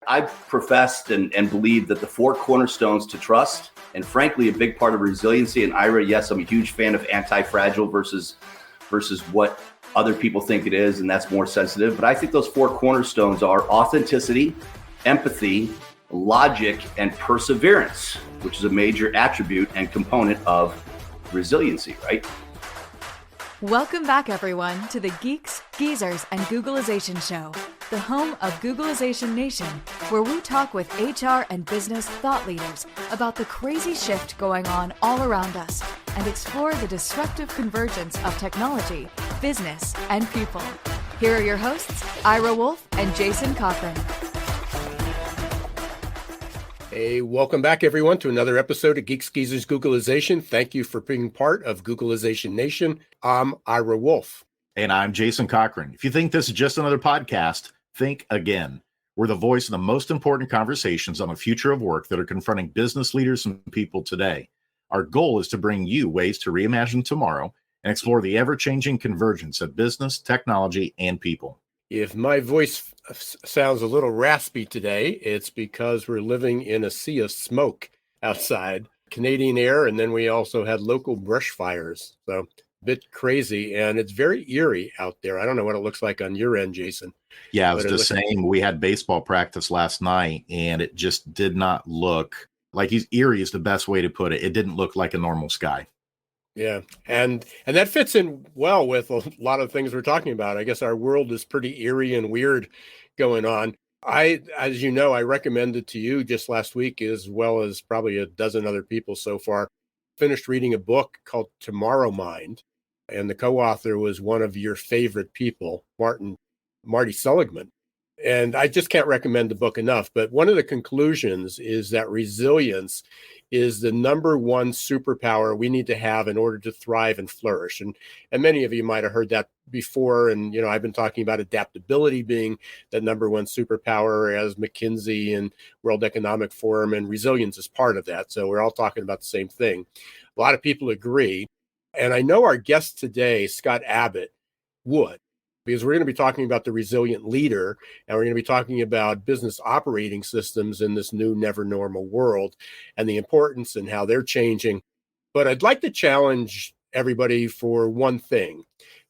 I've professed and believed that the four cornerstones to trust, and frankly, a big part of resiliency. And Ira, yes, I'm a huge fan of anti-fragile versus what other people think it is, and that's more sensitive. But I think those four cornerstones are authenticity, empathy, logic, and perseverance, which is a major attribute and component of resiliency, right? Welcome back, everyone, to the Geeks, Geezers, and Googleization Show, the home of Googleization Nation, where we talk with HR and business thought leaders about the crazy shift going on all around us and explore the disruptive convergence of technology, business, and people. Here are your hosts, Ira Wolf and Jason Cochran. Hey, welcome back, everyone, to another episode of Geeks, Geezers, Googleization. Thank you for being part of Googleization Nation. I'm Ira Wolf. And I'm Jason Cochran. If you think this is just another podcast, think again. We're the voice of the most important conversations on the future of work that are confronting business leaders and people today. Our goal is to bring you ways to reimagine tomorrow and explore the ever-changing convergence of business, technology, and people. If my voice sounds a little raspy today, it's because we're living in a sea of smoke outside, Canadian air, and then we also had local brush fires. So a bit crazy, and it's very eerie out there. I don't know what it looks like on your end, Jason. Yeah, it was the same. We had baseball practice last night, and it just did not look like eerie is the best way to put it. It didn't look like a normal sky. Yeah, and that fits in well with a lot of things we're talking about. I guess our world is pretty eerie and weird going on. As you know, I recommended to you just last week, as well as probably a dozen other people so far, finished reading a book called Tomorrow Mind, and the co-author was one of your favorite people, Marty Seligman. And I just can't recommend the book enough. But one of the conclusions is that resilience is the number one superpower we need to have in order to thrive and flourish. And many of you might have heard that before. And, you know, I've been talking about adaptability being the number one superpower, as McKinsey and World Economic Forum, and resilience is part of that. So we're all talking about the same thing. A lot of people agree. And I know our guest today, Scott Abbott, would. Because we're going to be talking about the resilient leader, and we're going to be talking about business operating systems in this new never normal world and the importance and how they're changing. But I'd like to challenge everybody for one thing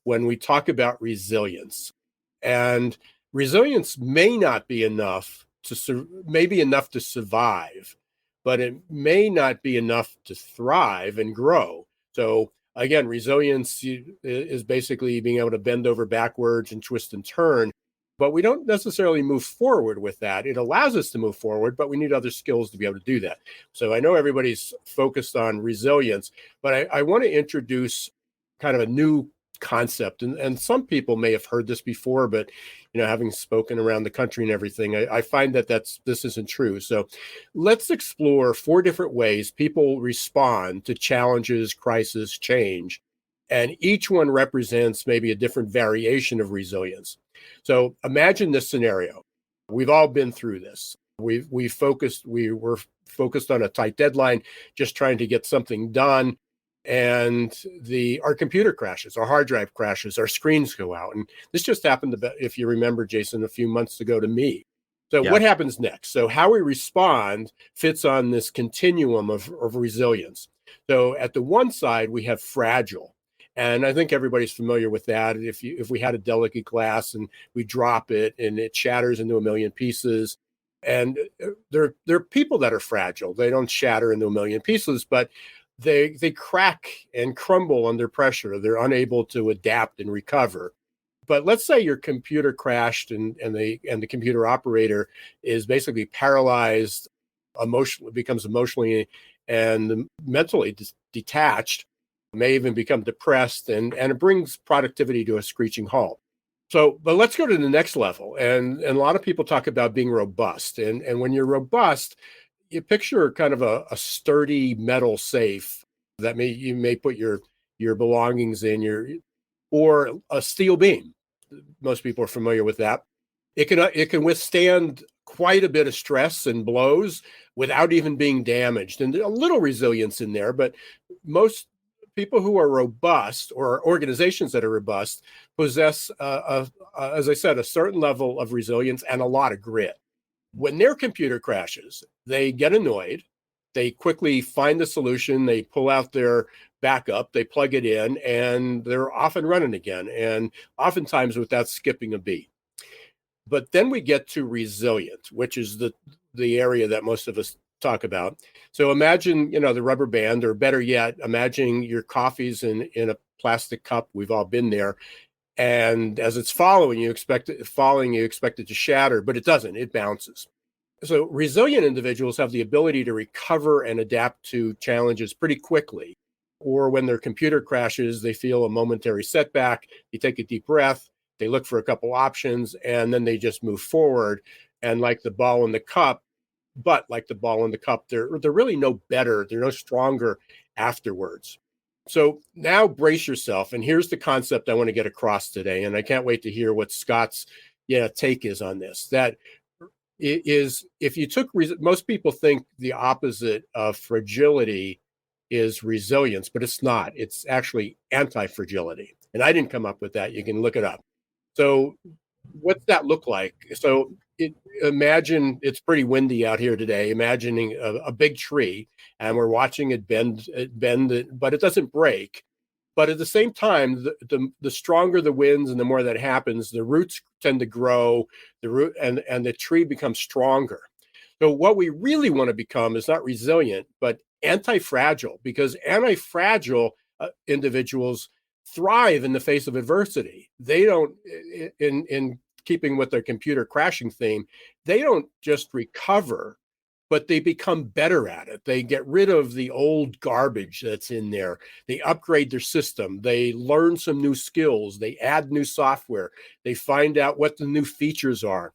when we talk about resilience. And resilience may not be enough to survive, but it may not be enough to thrive and grow. So again, resilience is basically being able to bend over backwards and twist and turn, but we don't necessarily move forward with that. It allows us to move forward, but we need other skills to be able to do that. So I know everybody's focused on resilience, but I want to introduce kind of a new concept. And some people may have heard this before, but you know, having spoken around the country and everything, I find that this isn't true. So let's explore 4 different ways people respond to challenges, crisis, change. And each one represents maybe a different variation of resilience. So imagine this scenario. We've all been through this. We were focused on a tight deadline, just trying to get something done. And our computer crashes, our hard drive crashes, our screens go out. And this just happened, if you remember, Jason, a few months ago to me. So What happens next? So how we respond fits on this continuum of resilience. So at the one side, we have fragile. And I think everybody's familiar with that. If we had a delicate glass and we drop it and it shatters into a million pieces, and there are people that are fragile. They don't shatter into a million pieces, but they crack and crumble under pressure. They're unable to adapt and recover. But let's say your computer crashed and the computer operator is basically paralyzed, becomes emotionally and mentally detached, may even become depressed, and it brings productivity to a screeching halt. So, but let's go to the next level. And a lot of people talk about being robust. And when you're robust, you picture kind of a sturdy metal safe that you may put your belongings in, or a steel beam. Most people are familiar with that. It can withstand quite a bit of stress and blows without even being damaged. And there's a little resilience in there, but most people who are robust, or organizations that are robust, possess, as I said, a certain level of resilience and a lot of grit. When their computer crashes, they get annoyed. They quickly find the solution. They pull out their backup, they plug it in, and they're off and running again. And oftentimes without skipping a beat. But then we get to resilient, which is the area that most of us talk about. So imagine, the rubber band, or better yet, imagine your coffee's in a plastic cup. We've all been there. And as it's falling, you expect it to shatter, but it doesn't. It bounces. So resilient individuals have the ability to recover and adapt to challenges pretty quickly. Or when their computer crashes, they feel a momentary setback. They take a deep breath. They look for a couple options, and then they just move forward. And like the ball in the cup, they're really no better. They're no stronger afterwards. So now brace yourself. And here's the concept I want to get across today. And I can't wait to hear what Scott's take is on this. That is, if you took, most people think the opposite of fragility is resilience, but it's not. It's actually antifragility. And I didn't come up with that. You can look it up. So what's that look like? So imagine it's pretty windy out here today. Imagining a big tree, and we're watching it bend, but it doesn't break. But at the same time, the stronger the winds and the more that happens, the roots tend to grow, and the tree becomes stronger. So what we really want to become is not resilient, but anti-fragile, because anti-fragile individuals thrive in the face of adversity. They don't, in keeping with their computer crashing theme, they don't just recover, but they become better at it. They get rid of the old garbage that's in there. They upgrade their system. They learn some new skills. They add new software. They find out what the new features are.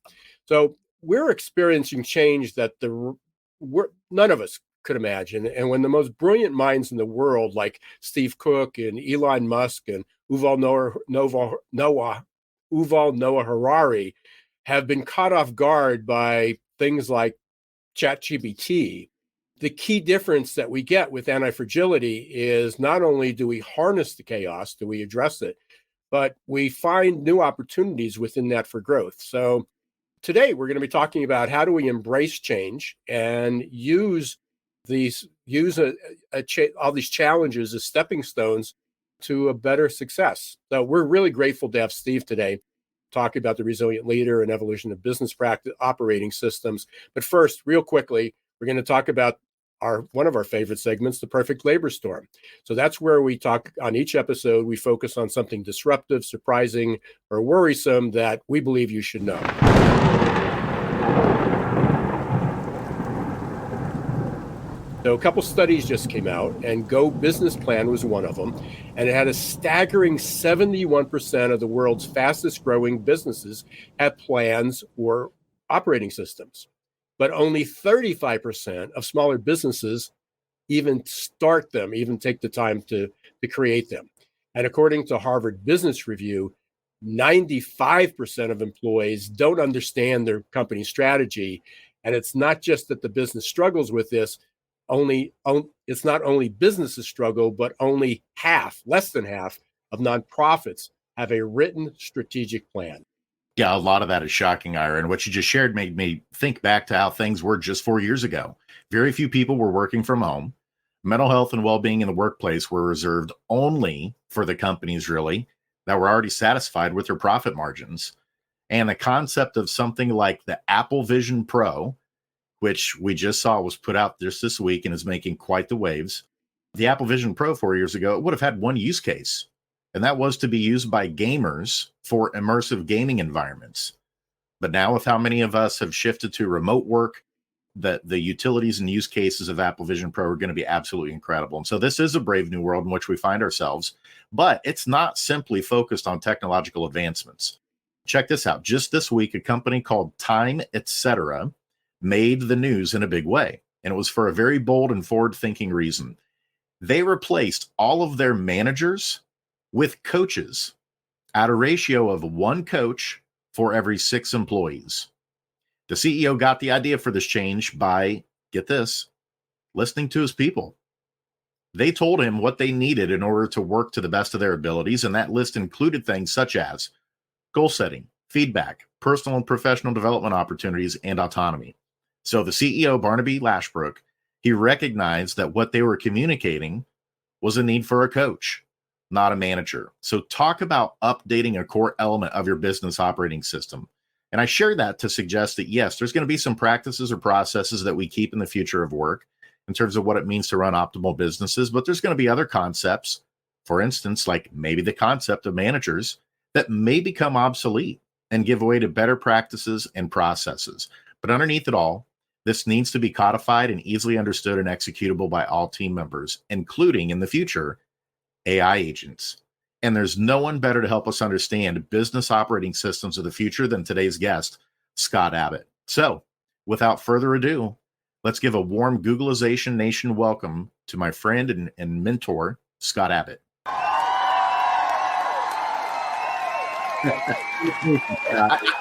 So we're experiencing change that none of us could imagine. And when the most brilliant minds in the world, like Steve Cook and Elon Musk and Yuval Noah Harari, have been caught off guard by things like ChatGPT, the key difference that we get with anti-fragility is not only do we harness the chaos, do we address it, but we find new opportunities within that for growth. So today we're going to be talking about how do we embrace change and use all these challenges as stepping stones to a better success. So we're really grateful to have Steve today talking about the resilient leader and evolution of business practice operating systems. But first, real quickly, we're going to talk about one of our favorite segments, the perfect labor storm. So that's where we talk on each episode. We focus on something disruptive, surprising, or worrisome that we believe you should know. So a couple studies just came out, and Go Business Plan was one of them. And it had a staggering 71% of the world's fastest growing businesses have plans or operating systems. But only 35% of smaller businesses even start them, even take the time to create them. And according to Harvard Business Review, 95% of employees don't understand their company strategy. And it's not just that the business struggles with this. It's not only businesses struggle, but only less than half of nonprofits have a written strategic plan. Yeah, a lot of that is shocking, Ira. And what you just shared made me think back to how things were just 4 years ago. Very few people were working from home. Mental health and well-being in the workplace were reserved only for the companies, really, that were already satisfied with their profit margins. And the concept of something like the Apple Vision Pro, which we just saw was put out just this week and is making quite the waves. The Apple Vision Pro 4 years ago, it would have had one use case, and that was to be used by gamers for immersive gaming environments. But now with how many of us have shifted to remote work, the utilities and use cases of Apple Vision Pro are going to be absolutely incredible. And so this is a brave new world in which we find ourselves, but it's not simply focused on technological advancements. Check this out. Just this week, a company called Time Etc. made the news in a big way. And it was for a very bold and forward-thinking reason. They replaced all of their managers with coaches at a ratio of one coach for every 6 employees. The CEO got the idea for this change by, get this, listening to his people. They told him what they needed in order to work to the best of their abilities, and that list included things such as goal setting, feedback, personal and professional development opportunities, and autonomy. So the CEO, Barnaby Lashbrook, he recognized that what they were communicating was a need for a coach, not a manager. So talk about updating a core element of your business operating system. And I share that to suggest that, yes, there's going to be some practices or processes that we keep in the future of work in terms of what it means to run optimal businesses, but there's going to be other concepts, for instance, like maybe the concept of managers, that may become obsolete and give way to better practices and processes. But underneath it all, this needs to be codified and easily understood and executable by all team members, including in the future, AI agents. And there's no one better to help us understand business operating systems of the future than today's guest, Scott Abbott. So without further ado, let's give a warm Googleization Nation welcome to my friend and mentor, Scott Abbott.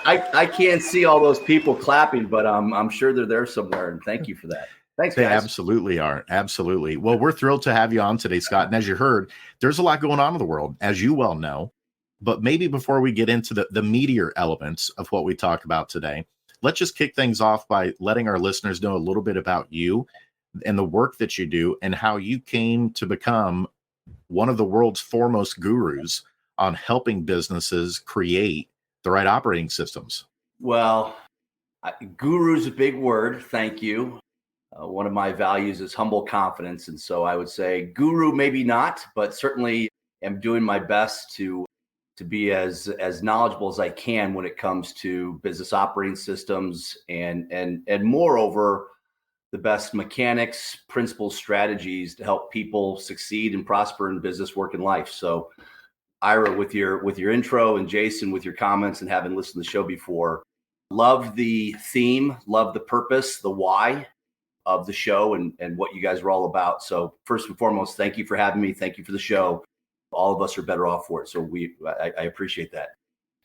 I can't see all those people clapping, but I'm sure they're there somewhere. And thank you for that. Thanks, guys. They absolutely are. Absolutely. Well, we're thrilled to have you on today, Scott. And as you heard, there's a lot going on in the world, as you well know. But maybe before we get into the meatier elements of what we talk about today, let's just kick things off by letting our listeners know a little bit about you and the work that you do and how you came to become one of the world's foremost gurus on helping businesses create the right operating systems. Well, guru is a big word. Thank you. One of my values is humble confidence. And so I would say guru, maybe not, but certainly am doing my best to be as knowledgeable as I can when it comes to business operating systems and moreover, the best mechanics, principles, strategies to help people succeed and prosper in business, work, and life. So Ira, with your intro, and Jason with your comments and having listened to the show before, love the theme, love the purpose, the why of the show and what you guys are all about. So first and foremost, thank you for having me. Thank you for the show. All of us are better off for it. So I appreciate that.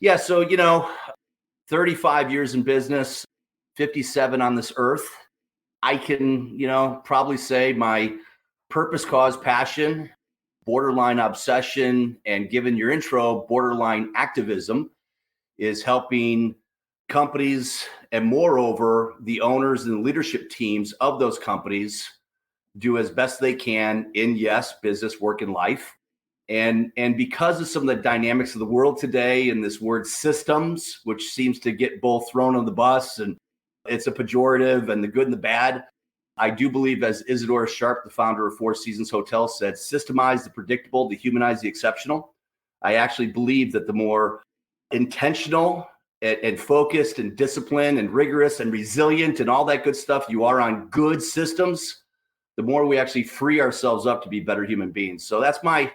Yeah. So, 35 years in business, 57 on this earth. I can, probably say my purpose, cause, passion, borderline obsession, and given your intro, borderline activism is helping companies and moreover, the owners and the leadership teams of those companies do as best they can in, yes, business, work, and life. And because of some of the dynamics of the world today and this word systems, which seems to get both thrown on the bus and it's a pejorative and the good and the bad, I do believe, as Isadora Sharp, the founder of Four Seasons Hotel, said, systemize the predictable, dehumanize the exceptional. I actually believe that the more intentional and focused and disciplined and rigorous and resilient and all that good stuff you are on good systems, the more we actually free ourselves up to be better human beings. So that's my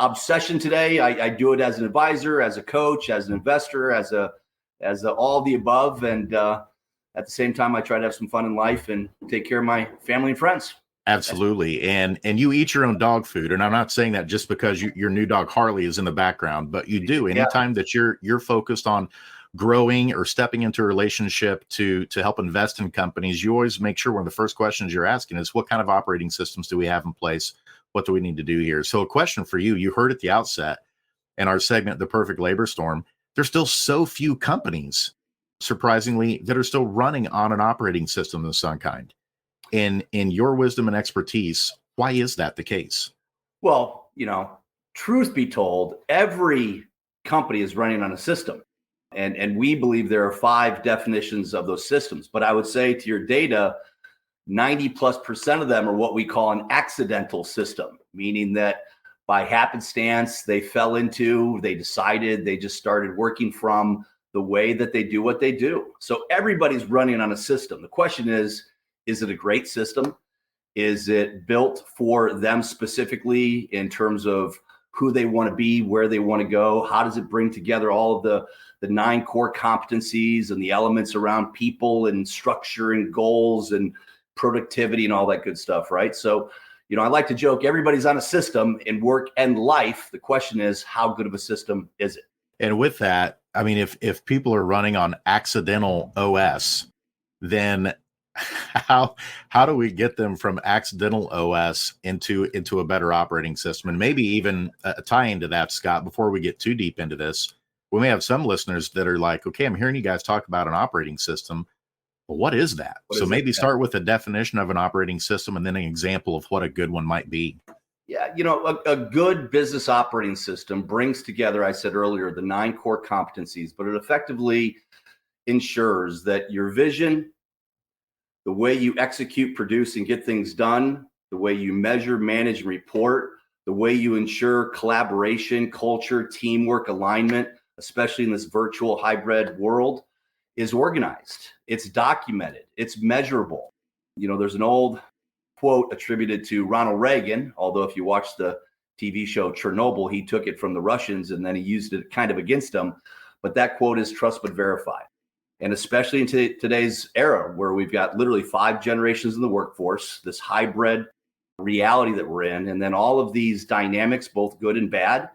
obsession today. I do it as an advisor, as a coach, as an investor, as all the above. And at the same time, I try to have some fun in life and take care of my family and friends. Absolutely. And you eat your own dog food. And I'm not saying that just because your new dog Harley is in the background, but you do. Anytime that you're focused on growing or stepping into a relationship to help invest in companies, you always make sure one of the first questions you're asking is, what kind of operating systems do we have in place? What do we need to do here? So a question for you, you heard at the outset in our segment, The Perfect Labor Storm, there's still so few companies, surprisingly, that are still running on an operating system of some kind. In your wisdom and expertise, why is that the case? Well, truth be told, every company is running on a system. And we believe there are 5 definitions of those systems. But I would say to your data, 90+% of them are what we call an accidental system, meaning that by happenstance, they decided, they just started working from the way that they do what they do. So everybody's running on a system. The question is it a great system? Is it built for them specifically in terms of who they want to be, where they want to go? How does it bring together all of the 9 core competencies and the elements around people and structure and goals and productivity and all that good stuff, right? So, I like to joke, everybody's on a system in work and life. The question is, how good of a system is it? And with that, I mean, if people are running on accidental OS, then how do we get them from accidental OS into a better operating system? And maybe even tie into that, Scott, before we get too deep into this, We may have some listeners that are like, okay, I'm hearing you guys talk about an operating system. Well, what is that? What So is maybe it? start with a definition of an operating system and then an example of what a good one might be. Yeah, a good business operating system brings together, I said earlier, the 9 core competencies, but it effectively ensures that your vision, the way you execute, produce, and get things done, the way you measure, manage, and report, the way you ensure collaboration, culture, teamwork, alignment, especially in this virtual hybrid world, is organized. It's documented. It's measurable. There's an old quote attributed to Ronald Reagan, although if you watch the TV show Chernobyl, he took it from the Russians and then he used it kind of against them. But that quote is trust but verify. And especially in today's era where we've got literally 5 generations in the workforce, this hybrid reality that we're in, and then all of these dynamics, both good and bad,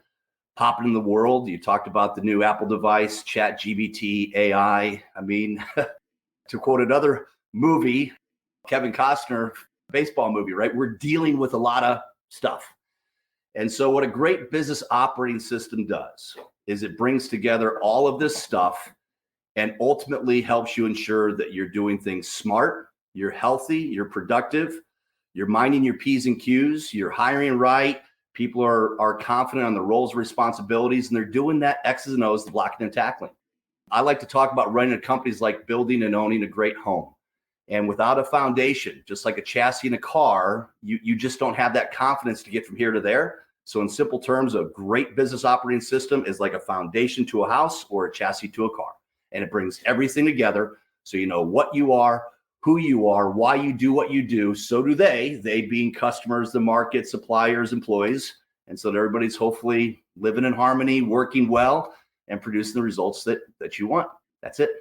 popping in the world. You talked about the new Apple device, ChatGPT, AI. I mean, to quote another movie, Kevin Costner, baseball movie, right? We're dealing with a lot of stuff. And so what a great business operating system does is it brings together all of this stuff and ultimately helps you ensure that you're doing things smart, you're healthy, you're productive, you're minding your P's and Q's, you're hiring right, people are confident on the roles and responsibilities, and they're doing that X's and O's, the blocking and tackling. I like to talk about running a company like building and owning a great home. And without a foundation, just like a chassis in a car, you just don't have that confidence to get from here to there. So in simple terms, a great business operating system is like a foundation to a house or a chassis to a car. And it brings everything together so you know what you are, who you are, why you do what you do. So do they being customers, the market, suppliers, employees. And so that everybody's hopefully living in harmony, working well, and producing the results that you want. That's it.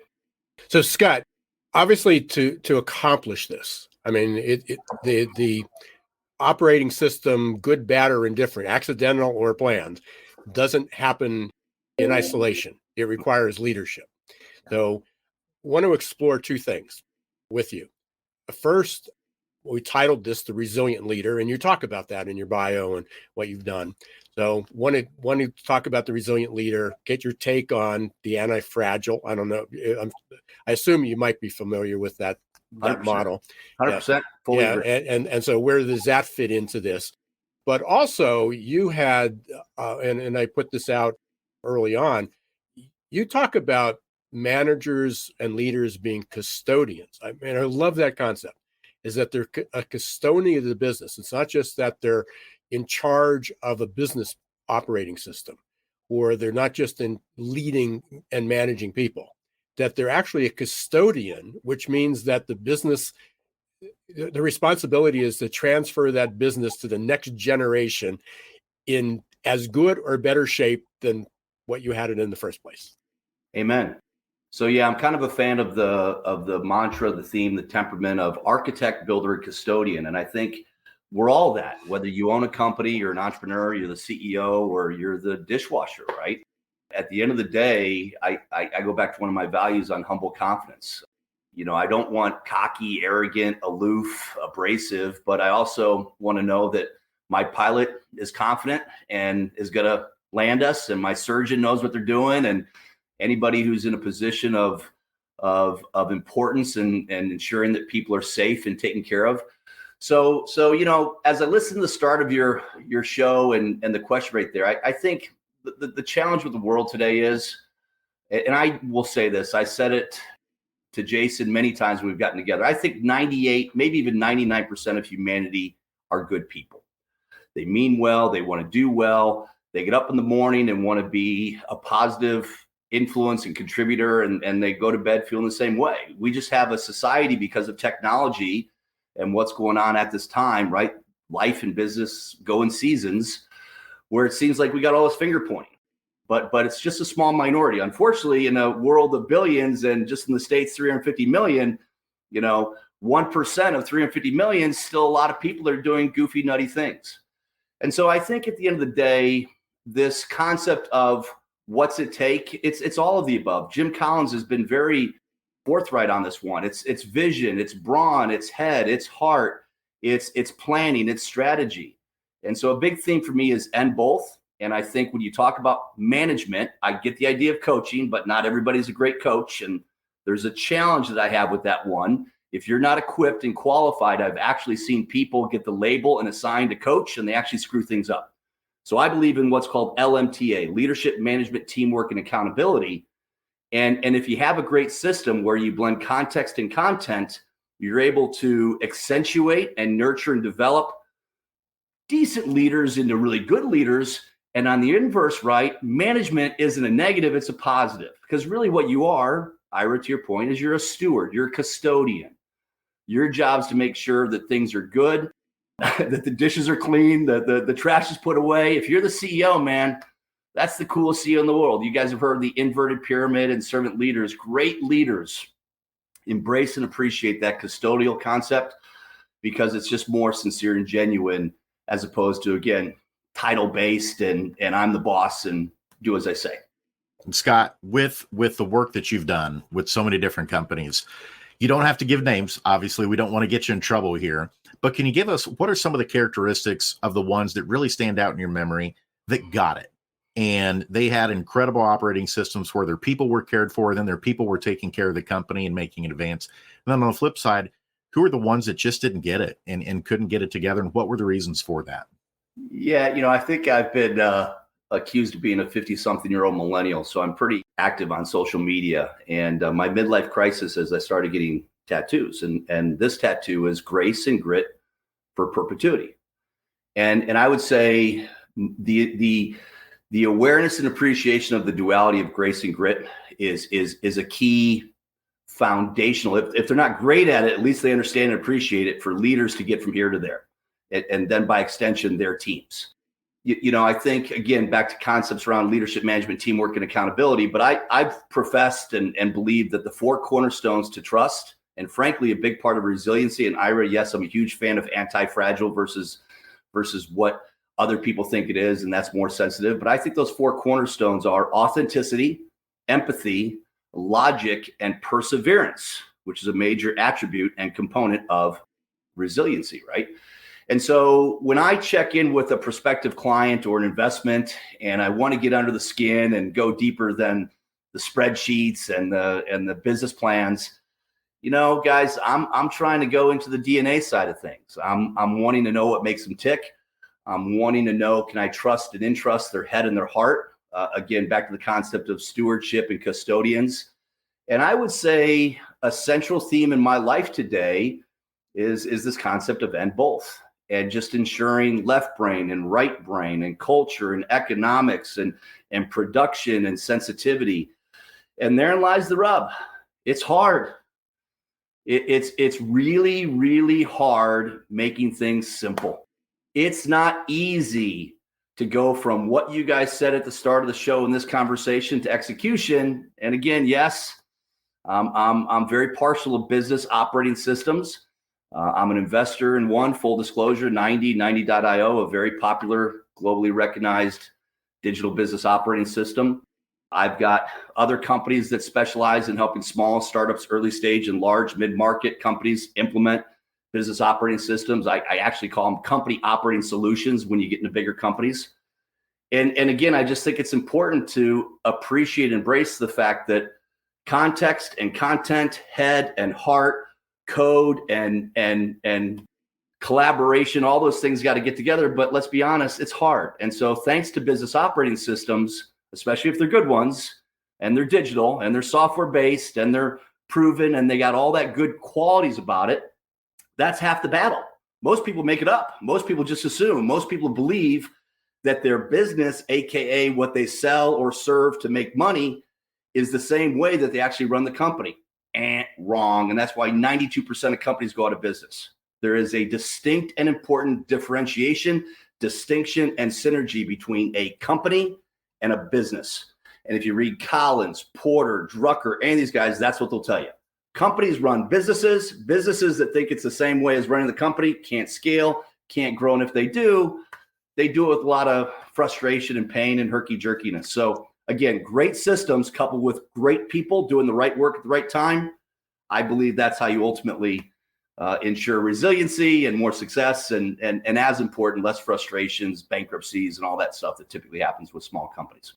So Scott, obviously to accomplish this, I mean, the operating system, good, bad, or indifferent, accidental or planned, doesn't happen in isolation. It requires leadership. So I want to explore 2 things with you. First, we titled this The Resilient Leader, and you talk about that in your bio and what you've done. So want to talk about the resilient leader, get your take on the anti-fragile. I don't know. I assume you might be familiar with that 100%. model. 100%. Fully agree. And so where does that fit into this? But also you had, and I put this out early on, you talk about managers and leaders being custodians. I mean, I love that concept, is that they're a custodian of the business. It's not just that they're in charge of a business operating system, or they're not just in leading and managing people, that they're actually a custodian, which means that the business, the responsibility is to transfer that business to the next generation in as good or better shape than what you had it in the first place. Amen. So yeah, I'm kind of a fan of the mantra, the theme, the temperament of architect, builder, and custodian. And I think we're all that, whether you own a company, you're an entrepreneur, you're the CEO, or you're the dishwasher, right? At the end of the day, I go back to one of my values on humble confidence. I don't want cocky, arrogant, aloof, abrasive, but I also want to know that my pilot is confident and is going to land us, and my surgeon knows what they're doing, and anybody who's in a position of importance and ensuring that people are safe and taken care of. So as I listen to the start of your show and the question right there, I think the challenge with the world today is, and I will say this, I said it to Jason many times when we've gotten together, I think 98, maybe even 99% of humanity are good people. They mean well, they want to do well, they get up in the morning and want to be a positive influence and contributor, and they go to bed feeling the same way. We just have a society, because of technology and what's going on at this time, right? Life and business go in seasons where it seems like we got all this finger pointing, but it's just a small minority. Unfortunately, in a world of billions, and just in the States, 350 million, 1% of 350 million, still a lot of people that are doing goofy, nutty things. And so I think at the end of the day, this concept of what's it take, it's all of the above. Jim Collins has been very forthright on this one. It's vision, it's brawn, it's head, it's heart, it's planning, it's strategy. And so a big theme for me is and both. And I think when you talk about management, I get the idea of coaching, but not everybody's a great coach. And there's a challenge that I have with that one. If you're not equipped and qualified, I've actually seen people get the label and assigned a coach, and they actually screw things up. So I believe in what's called LMTA, leadership, management, teamwork, and accountability. And if you have a great system where you blend context and content, you're able to accentuate and nurture and develop decent leaders into really good leaders. And on the inverse, right, management isn't a negative, it's a positive. Because really what you are, Ira, to your point, is you're a steward, you're a custodian. Your job is to make sure that things are good, that the dishes are clean, that the trash is put away. If you're the CEO, man, that's the coolest CEO in the world. You guys have heard the inverted pyramid and servant leaders. Great leaders embrace and appreciate that custodial concept because it's just more sincere and genuine as opposed to, again, title based and I'm the boss and do as I say. Scott, with the work that you've done with so many different companies, you don't have to give names. Obviously, we don't want to get you in trouble here. But can you give us, what are some of the characteristics of the ones that really stand out in your memory that got it? And they had incredible operating systems where their people were cared for, then their people were taking care of the company and making it advance. And then on the flip side, who are the ones that just didn't get it and couldn't get it together? And what were the reasons for that? Yeah, I think I've been accused of being a 50-something-year-old millennial, so I'm pretty active on social media. And my midlife crisis is I started getting tattoos, and this tattoo is grace and grit for perpetuity. And I would say the awareness and appreciation of the duality of grace and grit is a key foundational. If they're not great at it, at least they understand and appreciate it for leaders to get from here to there, and then by extension, their teams. I think, again, back to concepts around leadership, management, teamwork, and accountability, but I've professed and believed that the four cornerstones to trust, and frankly, a big part of resiliency, and Ira, yes, I'm a huge fan of antifragile versus what other people think it is, and that's more sensitive. But I think those four cornerstones are authenticity, empathy, logic, and perseverance, which is a major attribute and component of resiliency, right? And so when I check in with a prospective client or an investment, and I want to get under the skin and go deeper than the spreadsheets and the business plans, guys, I'm trying to go into the DNA side of things. I'm wanting to know what makes them tick. I'm wanting to know, can I trust and entrust their head and their heart? Again, back to the concept of stewardship and custodians. And I would say a central theme in my life today is this concept of and both, and just ensuring left brain and right brain and culture and economics and production and sensitivity. And therein lies the rub. It's hard. It's really, really hard making things simple. It's not easy to go from what you guys said at the start of the show in this conversation to execution. And again, yes, I'm very partial to business operating systems. I'm an investor in one, full disclosure, 90.io, a very popular, globally recognized digital business operating system. I've got other companies that specialize in helping small startups, early stage and large mid-market companies implement business operating systems. I actually call them company operating solutions when you get into bigger companies. And again, I just think it's important to appreciate and embrace the fact that context and content, head and heart, code and collaboration, all those things got to get together. But let's be honest, it's hard. And so thanks to business operating systems, especially if they're good ones and they're digital and they're software based and they're proven and they got all that good qualities about it, that's half the battle. Most people make it up. Most people just assume. Most people believe that their business, AKA what they sell or serve to make money, is the same way that they actually run the company. And wrong. And that's why 92% of companies go out of business. There is a distinct and important differentiation, distinction, and synergy between a company and a business. And if you read Collins, Porter, Drucker, any of these guys, that's what they'll tell you. Companies run businesses. Businesses that think it's the same way as running the company can't scale, can't grow. And if they do it with a lot of frustration and pain and herky-jerkiness. So again, great systems coupled with great people doing the right work at the right time. I believe that's how you ultimately ensure resiliency and more success, and as important, less frustrations, bankruptcies, and all that stuff that typically happens with small companies.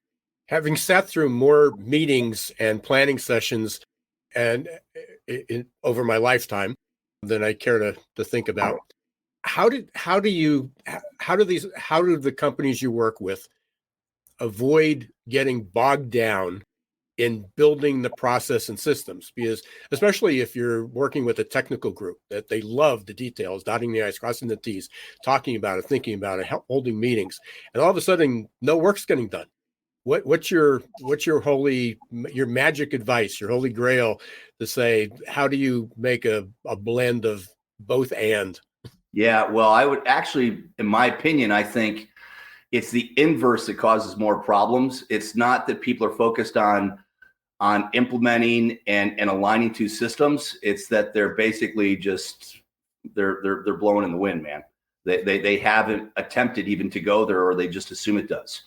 Having sat through more meetings and planning sessions and over my lifetime than I care to think about, how do the companies you work with avoid getting bogged down in building the process and systems? Because especially if you're working with a technical group that they love the details, dotting the I's, crossing the T's, talking about it, thinking about it, holding meetings, and all of a sudden no work's getting done. What's your magic advice, your holy grail to say, how do you make a blend of both and? Yeah, well, I would actually, in my opinion, I think it's the inverse that causes more problems. It's not that people are focused on implementing and aligning two systems. It's that they're basically just they're blowing in the wind, man. They haven't attempted even to go there, or they just assume it does.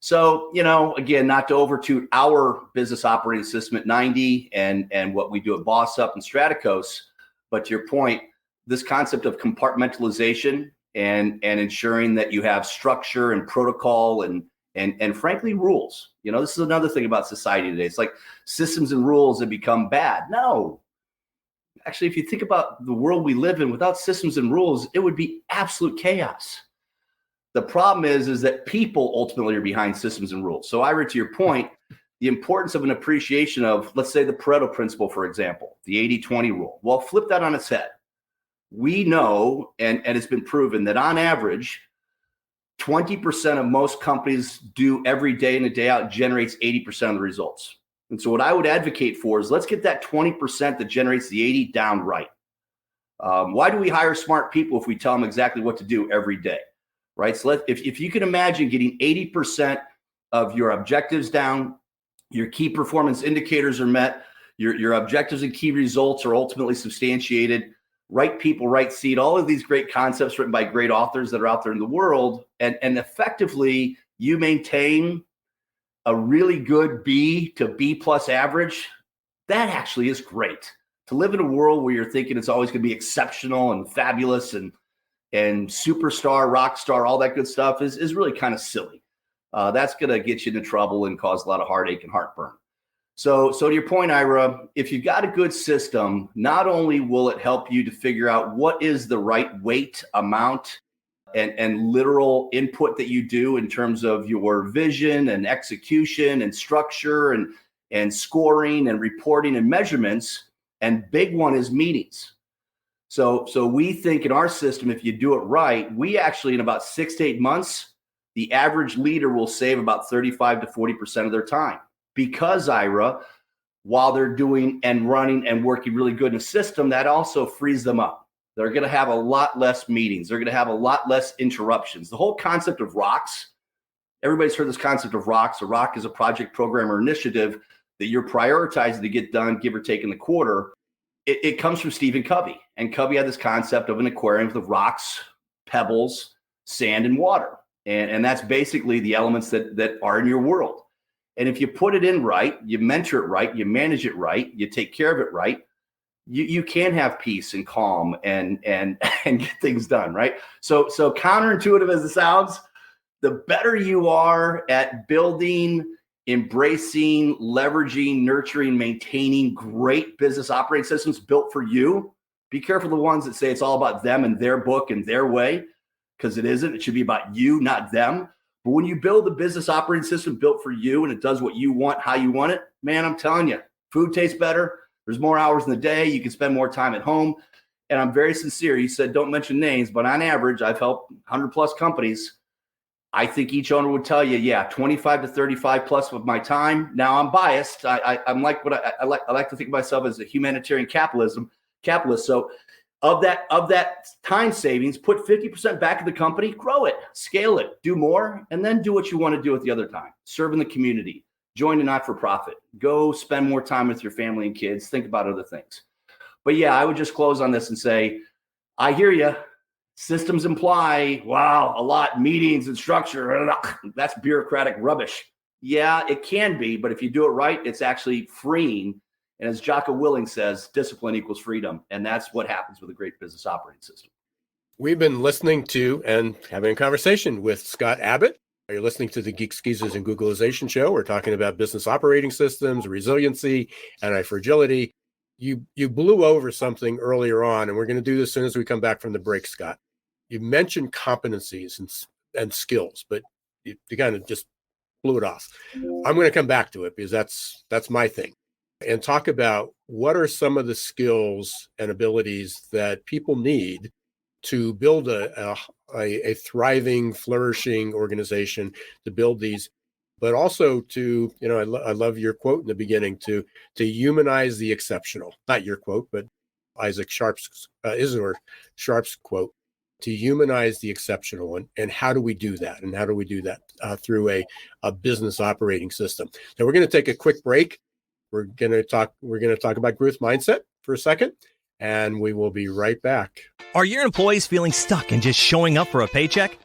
So, again, not to overtoot our business operating system at 90 and what we do at Boss Up and Straticos, but to your point, this concept of compartmentalization and ensuring that you have structure and protocol and frankly rules. This is another thing about society today. It's like systems and rules have become bad. No, actually, if you think about the world we live in, without systems and rules, it would be absolute chaos. The problem is that people ultimately are behind systems and rules. So, Ira, to your point, the importance of an appreciation of, let's say, the Pareto principle, for example, the 80-20 rule. Well, flip that on its head. We know, and it's been proven, that on average, 20% of most companies do every day in and day out generates 80% of the results. And so what I would advocate for is let's get that 20% that generates the 80 down right. Why do we hire smart people if we tell them exactly what to do every day? Right. So if you can imagine getting 80% of your objectives down, your key performance indicators are met, your objectives and key results are ultimately substantiated, right people, right seat, all of these great concepts written by great authors that are out there in the world, and effectively you maintain a really good B to B plus average, that actually is great. To live in a world where you're thinking it's always going to be exceptional and fabulous and superstar, rock star, all that good stuff is really kind of silly. That's going to get you into trouble and cause a lot of heartache and heartburn. So to your point, Ira, if you've got a good system, not only will it help you to figure out what is the right weight, amount, and literal input that you do in terms of your vision and execution and structure and scoring and reporting and measurements, and big one is meetings. So we think in our system, if you do it right, we actually in about 6 to 8 months, the average leader will save about 35 to 40% of their time. Because, Ira, while they're doing and running and working really good in a system, that also frees them up. They're going to have a lot less meetings. They're going to have a lot less interruptions. The whole concept of rocks, everybody's heard this concept of rocks. A rock is a project, program, or initiative that you're prioritizing to get done, give or take in the quarter. It comes from Stephen Covey. And Covey had this concept of an aquarium with rocks, pebbles, sand, and water. And that's basically the elements that are in your world. And if you put it in right, you mentor it right, you manage it right, you take care of it right, you can have peace and calm and get things done, right? So counterintuitive as it sounds, the better you are at building, embracing, leveraging, nurturing, maintaining great business operating systems built for you. Be careful of the ones that say it's all about them and their book and their way, because it isn't. It should be about you, not them. But when you build a business operating system built for you and it does what you want, how you want it, man, I'm telling you, food tastes better. There's more hours in the day. You can spend more time at home. And I'm very sincere. You said don't mention names, but on average, I've helped 100 plus companies. I think each owner would tell you, yeah, 25 to 35 plus of my time. Now I'm biased. I'm like what I like to think of myself as a humanitarian capitalist. So of that time savings, put 50% back in the company, grow it, scale it, do more, and then do what you want to do with the other time. Serve in the community, join a not-for-profit, go spend more time with your family and kids, think about other things. But yeah, I would just close on this and say, I hear you. Systems imply, wow, a lot, meetings and structure. That's bureaucratic rubbish. Yeah, it can be, but if you do it right, it's actually freeing And as Jocko Willink says, discipline equals freedom. And that's what happens with a great business operating system. We've been listening to and having a conversation with Scott Abbott. You're listening to the Geeks, Geezers, and Googlization show. We're talking about business operating systems, resiliency, antifragility. You blew over something earlier on, and we're going to do this as soon as we come back from the break, Scott. You mentioned competencies and skills, but you kind of just blew it off. I'm going to come back to it because that's my thing, and talk about what are some of the skills and abilities that people need to build a thriving, flourishing organization, to build these, but also to, I love your quote in the beginning, to humanize the exceptional. Not your quote, but Isidore Sharp's quote, to humanize the exceptional. And how do we do that? And how do we do that through a business operating system? Now we're going to take a quick break. We're going to talk about growth mindset for a second, and we will be right back. Are your employees feeling stuck and just showing up for a paycheck?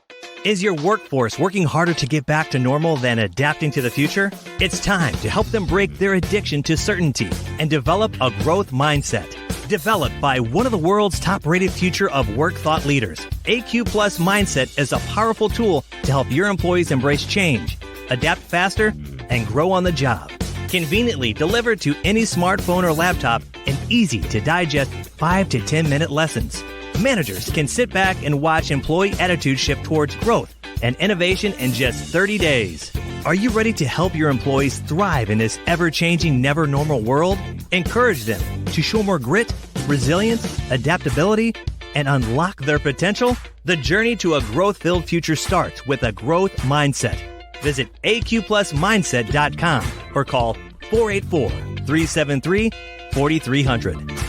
Is your workforce working harder to get back to normal than adapting to the future? It's time to help them break their addiction to certainty and develop a growth mindset. Developed by one of the world's top-rated future of work thought leaders, AQ Plus Mindset is a powerful tool to help your employees embrace change, adapt faster, and grow on the job. Conveniently delivered to any smartphone or laptop in easy-to-digest 5 to 10-minute lessons. Managers can sit back and watch employee attitude shift towards growth and innovation in just 30 days. Are you ready to help your employees thrive in this ever-changing, never-normal world? Encourage them to show more grit, resilience, adaptability, and unlock their potential? The journey to a growth-filled future starts with a growth mindset. Visit aqplusmindset.com or call 484-373-4300.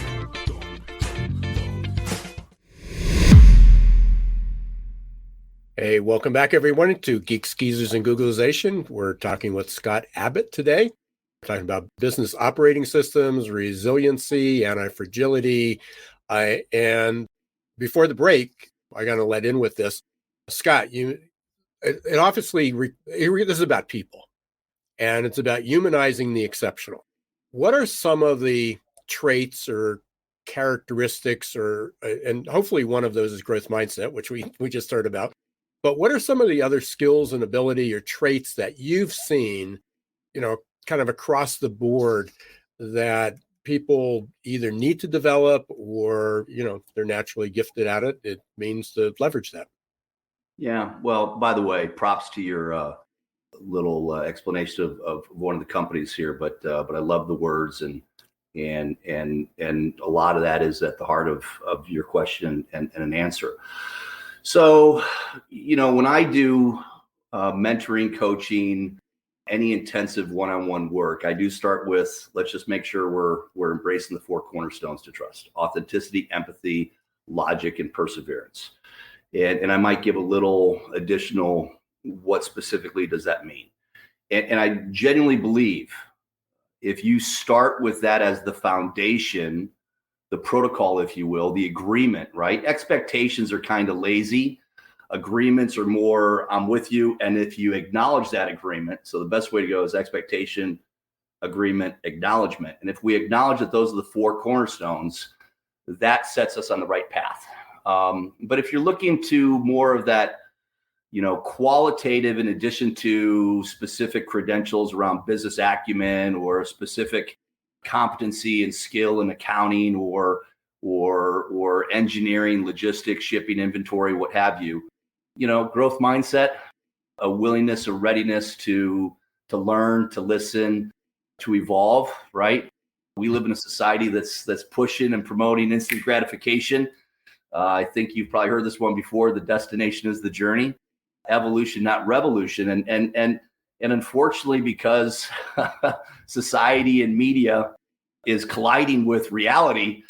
Hey, welcome back, everyone, to Geeks, Geezers, and Googlization. We're talking with Scott Abbott today. We're talking about business operating systems, resiliency, antifragility. And before the break, I got to let in with this. Scott, it obviously, this is about people, and it's about humanizing the exceptional. What are some of the traits or characteristics, and hopefully one of those is growth mindset, which we just heard about. But what are some of the other skills and ability or traits that you've seen, kind of across the board that people either need to develop or, they're naturally gifted at it? It means to leverage that. Yeah. Well, by the way, props to your little explanation of one of the companies here, but I love the words and a lot of that is at the heart of your question and an answer. So, when I do mentoring, coaching, any intensive one-on-one work, I do start with, let's just make sure we're embracing the 4 cornerstones to trust: authenticity, empathy, logic, and perseverance. And I might give a little additional, what specifically does that mean? And I genuinely believe if you start with that as the foundation, the protocol, if you will, the agreement, right? Expectations are kind of lazy. Agreements are more, I'm with you. And if you acknowledge that agreement, so the best way to go is expectation, agreement, acknowledgement. And if we acknowledge that those are the 4 cornerstones, that sets us on the right path. But if you're looking to more of that, qualitative, in addition to specific credentials around business acumen or a specific competency and skill in accounting or engineering, logistics, shipping, inventory, what have you, growth mindset, a willingness, a readiness to learn, to listen, to evolve, right? We live in a society that's pushing and promoting instant gratification. I think you've probably heard this one before. The destination is the journey. Evolution, not revolution. And unfortunately, because society and media is colliding with reality,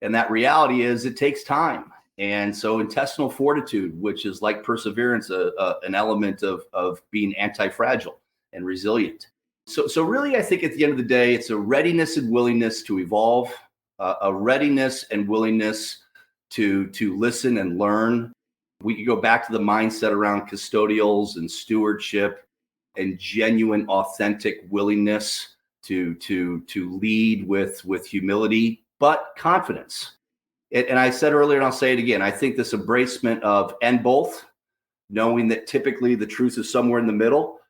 and that reality is it takes time. And so intestinal fortitude, which is like perseverance, an element of being anti-fragile and resilient. So really, I think at the end of the day, it's a readiness and willingness to evolve, a readiness and willingness to listen and learn. We could go back to the mindset around custodials and stewardship and genuine, authentic willingness to lead with humility, but confidence. And I said earlier, and I'll say it again, I think this embracement of and both, knowing that typically the truth is somewhere in the middle,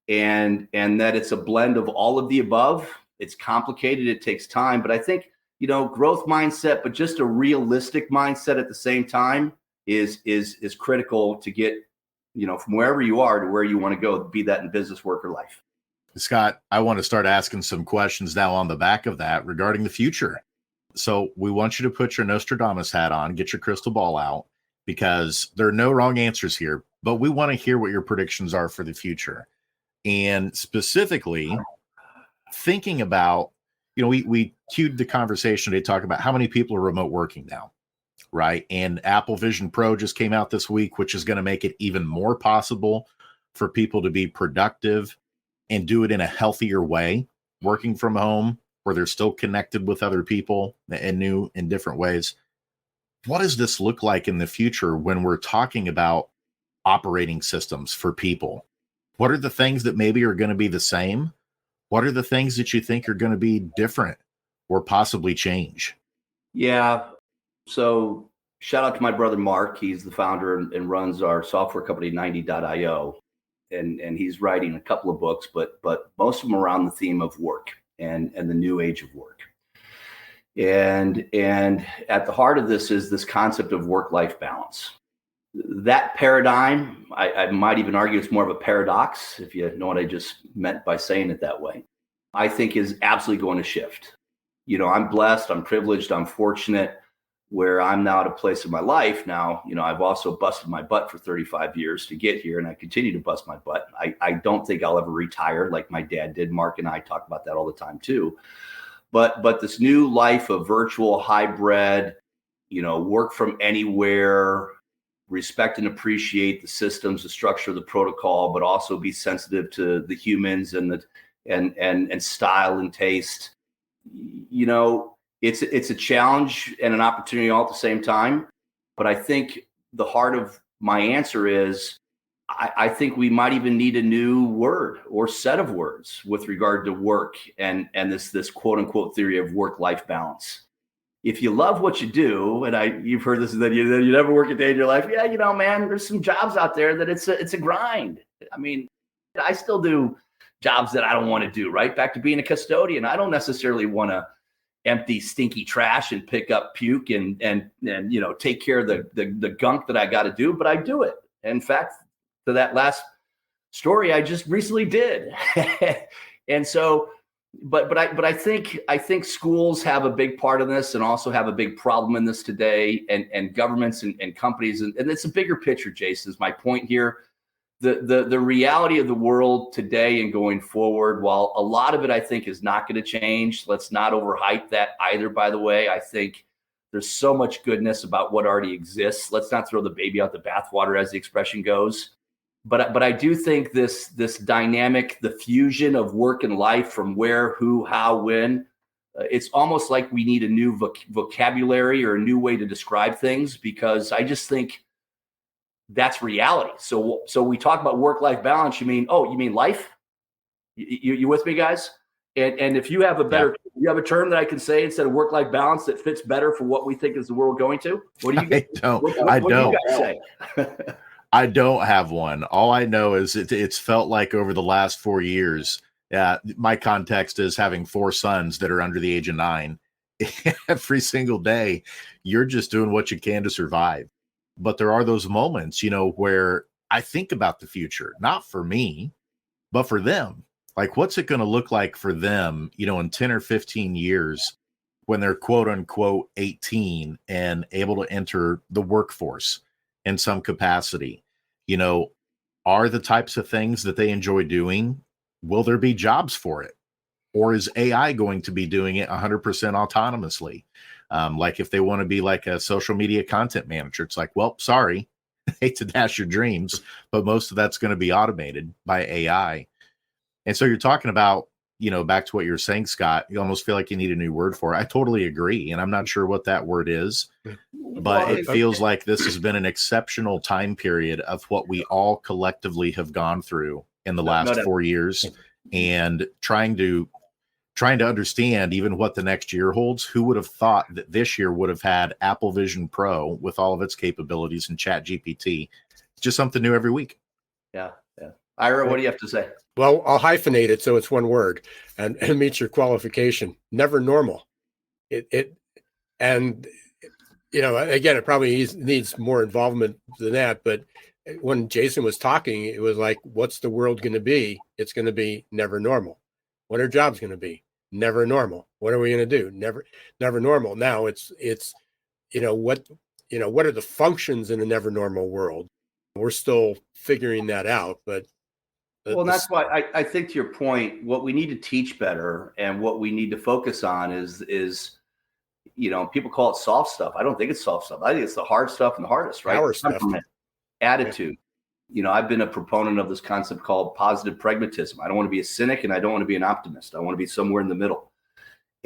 and that it's a blend of all of the above. It's complicated, it takes time, but I think, growth mindset, but just a realistic mindset at the same time is critical to get, from wherever you are to where you want to go, be that in business, work, or life. Scott, I want to start asking some questions now on the back of that regarding the future. So we want you to put your Nostradamus hat on, get your crystal ball out, because there are no wrong answers here, but we want to hear what your predictions are for the future. And specifically thinking about, we cued the conversation to talk about how many people are remote working now, right? And Apple Vision Pro just came out this week, which is going to make it even more possible for people to be productive and do it in a healthier way, working from home, where they're still connected with other people and new in different ways. What does this look like in the future when we're talking about operating systems for people? What are the things that maybe are going to be the same? What are the things that you think are going to be different or possibly change? Yeah. So shout out to my brother, Mark. He's the founder and runs our software company, 90.io. And he's writing a couple of books, but most of them around the theme of work and the new age of work. And at the heart of this is this concept of work-life balance. That paradigm, I might even argue it's more of a paradox, if you know what I just meant by saying it that way, I think is absolutely going to shift. I'm blessed, I'm privileged, I'm fortunate where I'm now at a place in my life now. I've also busted my butt for 35 years to get here, and I continue to bust my butt. I don't think I'll ever retire like my dad did. Mark and I talk about that all the time too. But this new life of virtual hybrid, work from anywhere, respect and appreciate the systems, the structure, the protocol, but also be sensitive to the humans and style and taste. It's a challenge and an opportunity all at the same time. But I think the heart of my answer is I think we might even need a new word or set of words with regard to work and this quote unquote theory of work-life balance. If you love what you do, and you've heard this, that you never work a day in your life. Yeah, man, there's some jobs out there that it's a grind. I mean, I still do jobs that I don't want to do, right? Back to being a custodian. I don't necessarily want to empty stinky trash and pick up puke and take care of the gunk that I got to do, but I do it. In fact, to that last story I just recently did. And so, but I think schools have a big part of this and also have a big problem in this today, and governments and companies. And it's a bigger picture, Jason, is my point here. The reality of the world today and going forward, while a lot of it I think is not going to change, let's not overhype that either, by the way. I think there's so much goodness about what already exists. Let's not throw the baby out the bathwater, as the expression goes. But I do think this dynamic, the fusion of work and life, from where, who, how, when, it's almost like we need a new vocabulary or a new way to describe things, because I just think that's reality. So we talk about work-life balance. You mean life? You with me, guys? And if you have a better, you have a term that I can say instead of work-life balance that fits better for what we think is the world going to? What do you guys, I don't. Do you guys say? I don't have one. All I know is it's felt like over the last 4 years, my context is having 4 sons that are under the age of 9. Every single day, you're just doing what you can to survive. But there are those moments, where I think about the future, not for me, but for them. Like, what's it going to look like for them, in 10 or 15 years when they're quote unquote 18 and able to enter the workforce in some capacity? Are the types of things that they enjoy doing, will there be jobs for it? Or is AI going to be doing it 100% autonomously? Like if they want to be like a social media content manager, it's like, well, sorry, hate to dash your dreams, but most of that's going to be automated by AI. And so you're talking about, back to what you're saying, Scott, you almost feel like you need a new word for it. I totally agree. And I'm not sure what that word is, but it feels like this has been an exceptional time period of what we all collectively have gone through in the last 4 years, and trying to trying to understand even what the next year holds. Who would have thought that this year would have had Apple Vision Pro with all of its capabilities and Chat GPT? Just something new every week. Yeah. Ira, what do you have to say? Well, I'll hyphenate it so it's one word and meets your qualification. Never normal. And again, it probably needs more involvement than that. But when Jason was talking, it was like, what's the world going to be? It's going to be never normal. What are jobs going to be? Never normal. What are we going to do? Never normal. Now it's what are the functions in a never normal world? We're still figuring that out, but that's why I think, to your point, what we need to teach better and what we need to focus on is people call it soft stuff. I don't think it's soft stuff. I think it's the hard stuff and the hardest, right? Power stuff. Attitude. I've been a proponent of this concept called positive pragmatism. I don't want to be a cynic and I don't want to be an optimist. I want to be somewhere in the middle.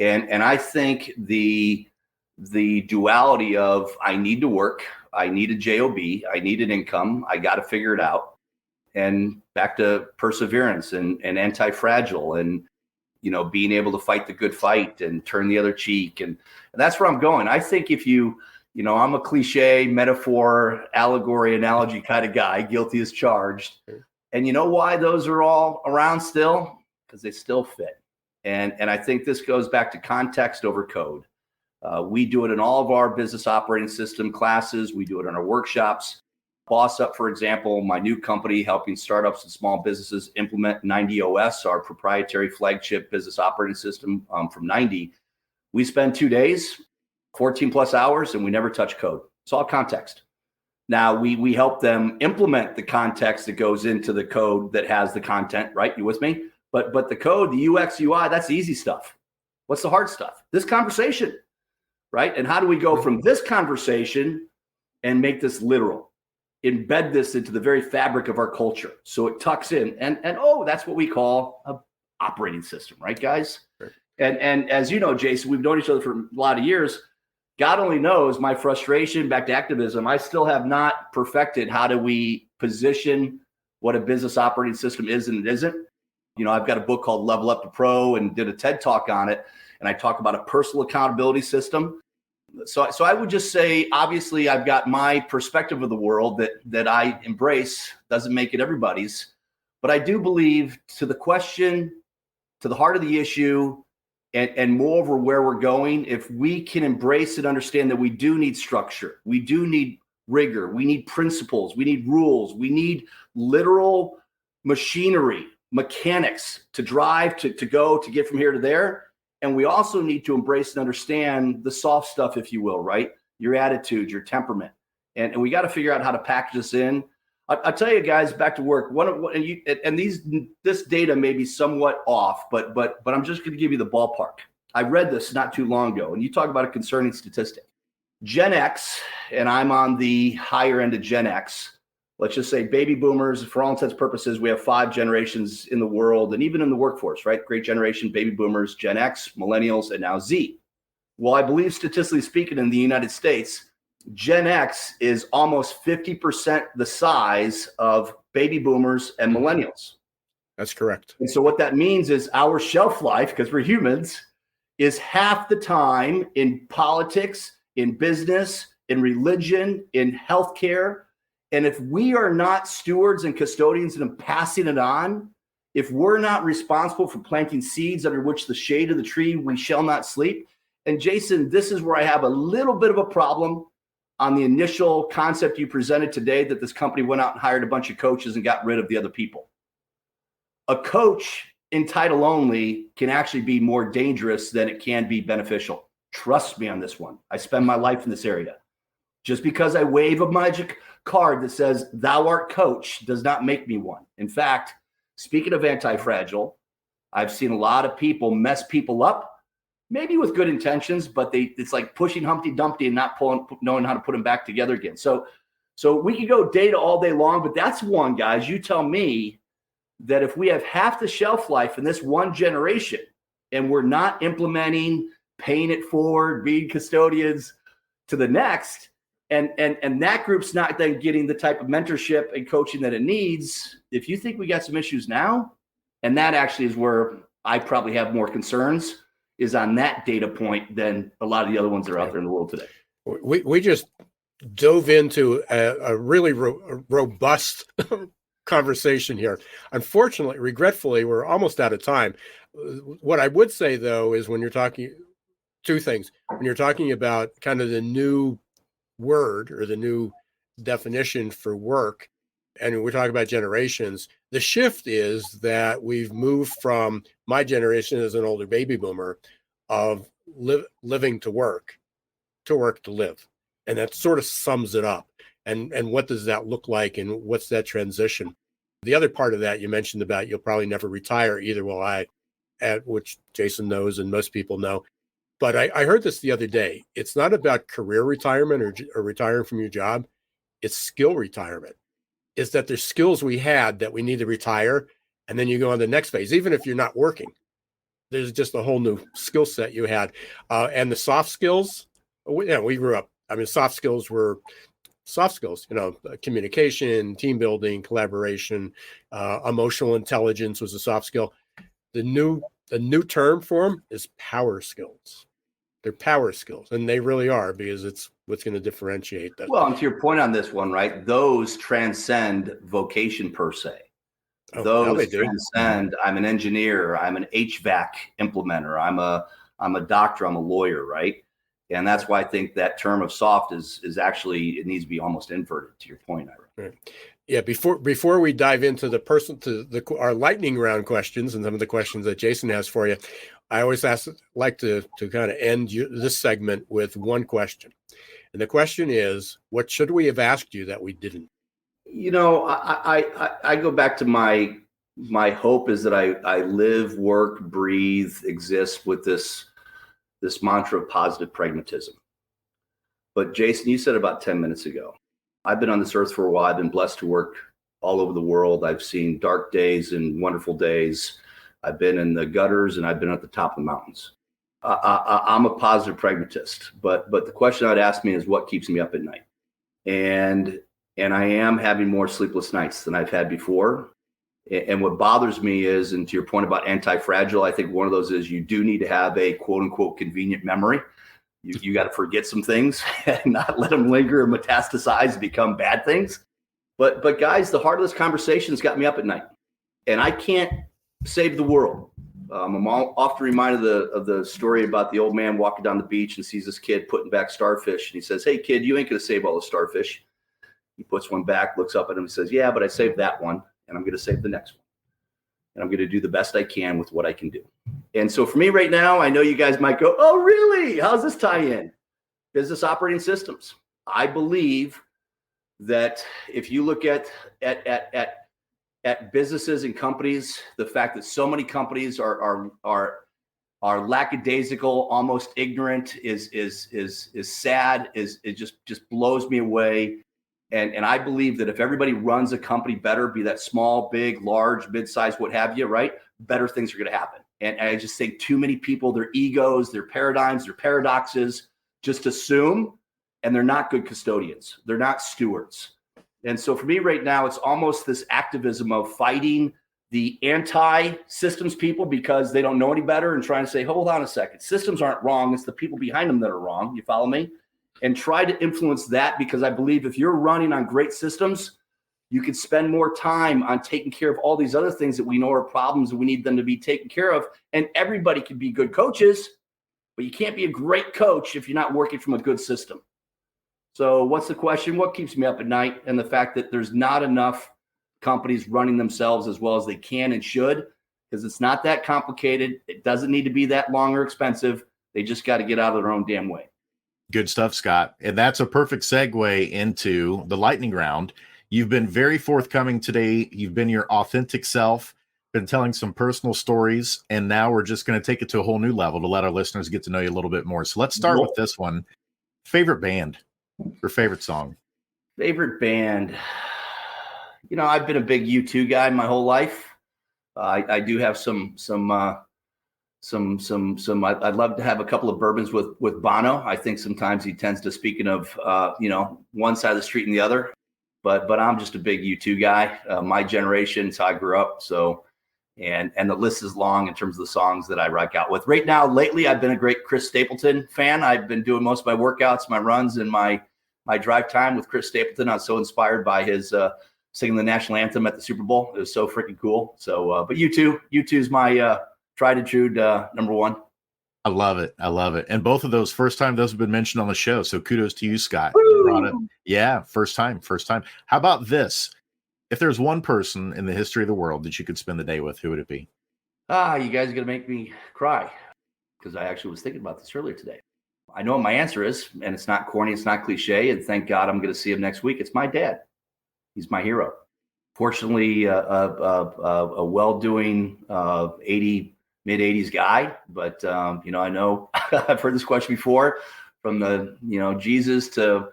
And I think the duality of I need to work, I need a job, I need an income, I got to figure it out. And back to perseverance and anti-fragile and, being able to fight the good fight and turn the other cheek. And that's where I'm going. I think if I'm a cliche, metaphor, allegory, analogy kind of guy, guilty as charged. And you know why those are all around still? Because they still fit. And I think this goes back to context over code. We do it in all of our business operating system classes. We do it in our workshops. Boss Up, for example, my new company helping startups and small businesses implement 90 OS, our proprietary flagship business operating system from 90. We spend 2 days, 14 plus hours, and we never touch code. It's all context. Now we help them implement the context that goes into the code that has the content, right? You with me? But the code, the UX, UI, that's the easy stuff. What's the hard stuff? This conversation, right? And how do we go from this conversation and make this literal? Embed this into the very fabric of our culture so it tucks in. And that's what we call a operating system, right, guys? Sure. And as you know, Jason, we've known each other for a lot of years. God only knows my frustration back to activism. I still have not perfected how do we position what a business operating system is and it isn't. I've got a book called Level Up to Pro and did a TED talk on it. And I talk about a personal accountability system. So I would just say, obviously, I've got my perspective of the world that I embrace. Doesn't make it everybody's. But I do believe to the question, to the heart of the issue, and moreover, where we're going, if we can embrace and understand that we do need structure, we do need rigor, we need principles, we need rules, we need literal machinery, mechanics to drive, to go, to get from here to there. And we also need to embrace and understand the soft stuff, if you will, right? Your attitude, your temperament. And we got to figure out how to package this in. I'll tell you guys, back to work. This data may be somewhat off, but I'm just going to give you the ballpark. I read this not too long ago, and you talk about a concerning statistic. Gen X, and I'm on the higher end of Gen X. Let's just say baby boomers, for all intents and purposes, we have 5 generations in the world and even in the workforce, right? Great generation, baby boomers, Gen X, millennials, and now Z. Well, I believe statistically speaking in the United States, Gen X is almost 50% the size of baby boomers and millennials. That's correct. And so what that means is our shelf life, because we're humans, is half the time in politics, in business, in religion, in healthcare. And if we are not stewards and custodians and passing it on, if we're not responsible for planting seeds under which the shade of the tree we shall not sleep. And Jason, this is where I have a little bit of a problem on the initial concept you presented today, that this company went out and hired a bunch of coaches and got rid of the other people. A coach in title only can actually be more dangerous than it can be beneficial. Trust me on this one. I spend my life in this area. Just because I wave a magic card that says thou art coach does not make me one. In fact, speaking of anti-fragile, I've seen a lot of people mess people up, maybe with good intentions, but it's like pushing Humpty Dumpty and not knowing how to put them back together again. So we could go data all day long, but that's one, guys. You tell me that if we have half the shelf life in this one generation and we're not implementing, paying it forward, being custodians to the next, and that group's not then getting the type of mentorship and coaching that it needs, if you think we got some issues now, and that actually is where I probably have more concerns is on that data point than a lot of the other ones that are out there in the world today. We just dove into a really robust conversation here. Unfortunately, regretfully, we're almost out of time. What I would say, though, is when you're talking, two things. When you're talking about kind of the new word or the new definition for work, and we're talking about generations, the shift is that we've moved from my generation as an older baby boomer of living to work to live. And that sort of sums it up. And what does that look like? And what's that transition? The other part of that you mentioned about you'll probably never retire, either will I, which Jason knows and most people know. But I heard this the other day. It's not about career retirement or retiring from your job. It's skill retirement. It's that there's skills we had that we need to retire. And then you go on the next phase, even if you're not working. There's just a whole new skill set you had. And the soft skills, we grew up. I mean, soft skills were soft skills, communication, team building, collaboration, emotional intelligence was a soft skill. The new term for them is power skills. They're power skills, and they really are, because it's what's going to differentiate them. Well, and to your point on this one, right? Those transcend vocation per se. Those transcend. I'm an engineer. I'm an HVAC implementer. I'm a doctor. I'm a lawyer, right? And that's why I think that term of soft is actually, it needs to be almost inverted, to your point, Ira. Right. Yeah. Before we dive into our lightning round questions and some of the questions that Jason has for you, I always like to kind of end this segment with one question. And the question is, what should we have asked you that we didn't? I go back to my hope is that I live, work, breathe, exist with this mantra of positive pragmatism. But Jason, you said about 10 minutes ago, I've been on this earth for a while. I've been blessed to work all over the world. I've seen dark days and wonderful days. I've been in the gutters and I've been at the top of the mountains. I'm a positive pragmatist, but the question I'd ask me is what keeps me up at night? And I am having more sleepless nights than I've had before. And what bothers me is, and to your point about anti-fragile, I think one of those is you do need to have a quote unquote convenient memory. You got to forget some things and not let them linger and metastasize and become bad things. But guys, the heart of this conversation has got me up at night, and I can't save the world. I'm often reminded of the story about the old man walking down the beach and sees this kid putting back starfish. And he says, "Hey kid, you ain't going to save all the starfish." He puts one back, looks up at him and says, "Yeah, but I saved that one. And I'm going to save the next one. And I'm going to do the best I can with what I can do." And so for me right now, I know you guys might go, "Oh, really? How's this tie in?" Business operating systems. I believe that if you look at businesses and companies, the fact that so many companies are lackadaisical, almost ignorant is sad, it just blows me away. And I believe that if everybody runs a company better, be that small, big, large, mid-size, what have you, right? Better things are going to happen. And I just think too many people, their egos, their paradigms, their paradoxes, just assume, and they're not good custodians. They're not stewards. And so for me right now, it's almost this activism of fighting the anti-systems people because they don't know any better and trying to say, hold on a second, systems aren't wrong. It's the people behind them that are wrong. You follow me? And try to influence that, because I believe if you're running on great systems, you could spend more time on taking care of all these other things that we know are problems and we need them to be taken care of. And everybody can be good coaches, but you can't be a great coach if you're not working from a good system. So what's the question? What keeps me up at night? And the fact that there's not enough companies running themselves as well as they can and should, because it's not that complicated. It doesn't need to be that long or expensive. They just got to get out of their own damn way. Good stuff, Scott. And that's a perfect segue into the lightning round. You've been very forthcoming today. You've been your authentic self, been telling some personal stories, and now we're just going to take it to a whole new level to let our listeners get to know you a little bit more. So let's start with this one. Favorite band or favorite song? Favorite band. I've been a big U2 guy my whole life. I do have some I'd love to have a couple of bourbons with Bono. I think sometimes he tends to, speaking of one side of the street and the other, but I'm just a big U2 guy. My generation, it's how I grew up. So And the list is long in terms of the songs that I rock out with. Right now, lately, I've been a great Chris Stapleton fan. I've been doing most of my workouts, my runs, and my drive time with Chris Stapleton. I was so inspired by his singing the national anthem at the Super Bowl. It was so freaking cool. So, but U2's my tried and true number one. I love it. I love it. And both of those, first time those have been mentioned on the show. So kudos to you, Scott. You brought it. Yeah, first time. How about this? If there's one person in the history of the world that you could spend the day with, who would it be? You guys are going to make me cry because I actually was thinking about this earlier today. I know what my answer is, and it's not corny, it's not cliche, and thank God I'm going to see him next week. It's my dad. He's my hero. Fortunately, a well-doing mid-80s guy, but I know I've heard this question before, from the Jesus to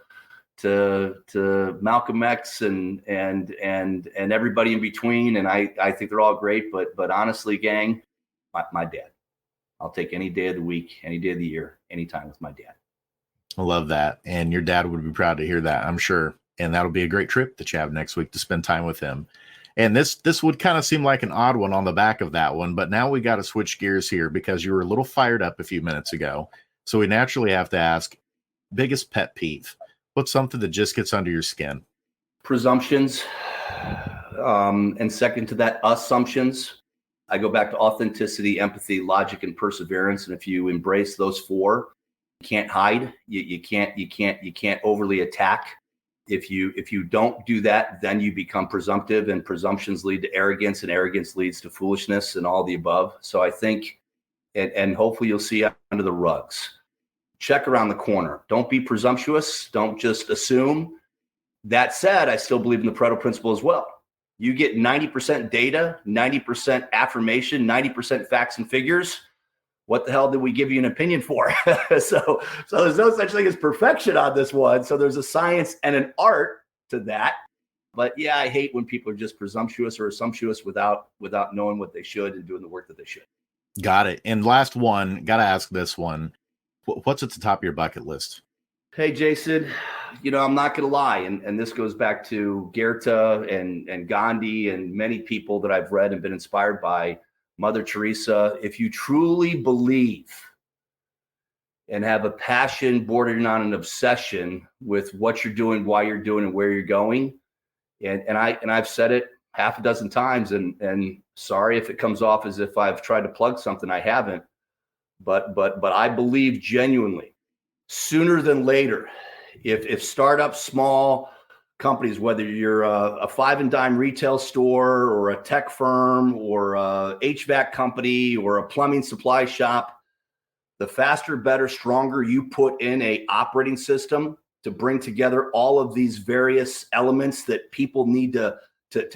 Malcolm X and everybody in between, and I think they're all great, but honestly, gang, my dad. I'll take any day of the week, any day of the year, anytime with my dad. I love that, and your dad would be proud to hear that, I'm sure. And that'll be a great trip that you have next week to spend time with him. And this would kind of seem like an odd one on the back of that one, but now we got to switch gears here because you were a little fired up a few minutes ago. So we naturally have to ask, biggest pet peeve. What's something that just gets under your skin? Presumptions. And second to that, assumptions. I go back to authenticity, empathy, logic, and perseverance. And if you embrace those four, you can't hide. You can't overly attack. If you don't do that, then you become presumptive, and presumptions lead to arrogance, and arrogance leads to foolishness and all the above. So I think, and hopefully you'll see under the rugs. Check around the corner. Don't be presumptuous. Don't just assume. That said, I still believe in the Pareto principle as well. You get 90% data, 90% affirmation, 90% facts and figures. What the hell did we give you an opinion for? So there's no such thing as perfection on this one. So there's a science and an art to that. But yeah, I hate when people are just presumptuous or assumptuous without knowing what they should and doing the work that they should. Got it. And last one, got to ask this one. What's at the top of your bucket list? Hey, Jason, I'm not going to lie. And this goes back to Goethe and Gandhi and many people that I've read and been inspired by. Mother Teresa, if you truly believe and have a passion bordering on an obsession with what you're doing, why you're doing, and where you're going, and I've said it half a dozen times, and sorry if it comes off as if I've tried to plug something, I haven't, but I believe genuinely, sooner than later, if startups, small companies, whether you're a five and dime retail store or a tech firm or a HVAC company or a plumbing supply shop, the faster, better, stronger you put in a operating system to bring together all of these various elements that people need to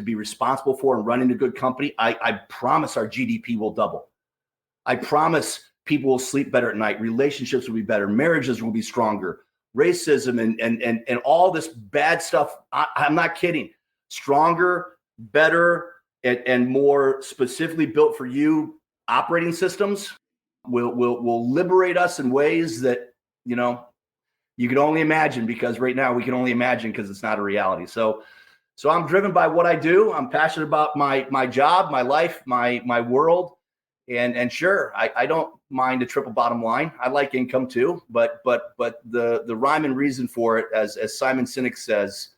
be responsible for and running a good company, I promise our GDP will double. I promise people will sleep better at night. Relationships will be better. Marriages will be stronger. Racism and all this bad stuff. I'm not kidding. Stronger, better, and more specifically built for you operating systems will liberate us in ways that, you can only imagine, because right now we can only imagine because it's not a reality. So I'm driven by what I do. I'm passionate about my job, my life, my world. And sure, I don't mind a triple bottom line. I like income too, but the rhyme and reason for it, as Simon Sinek says,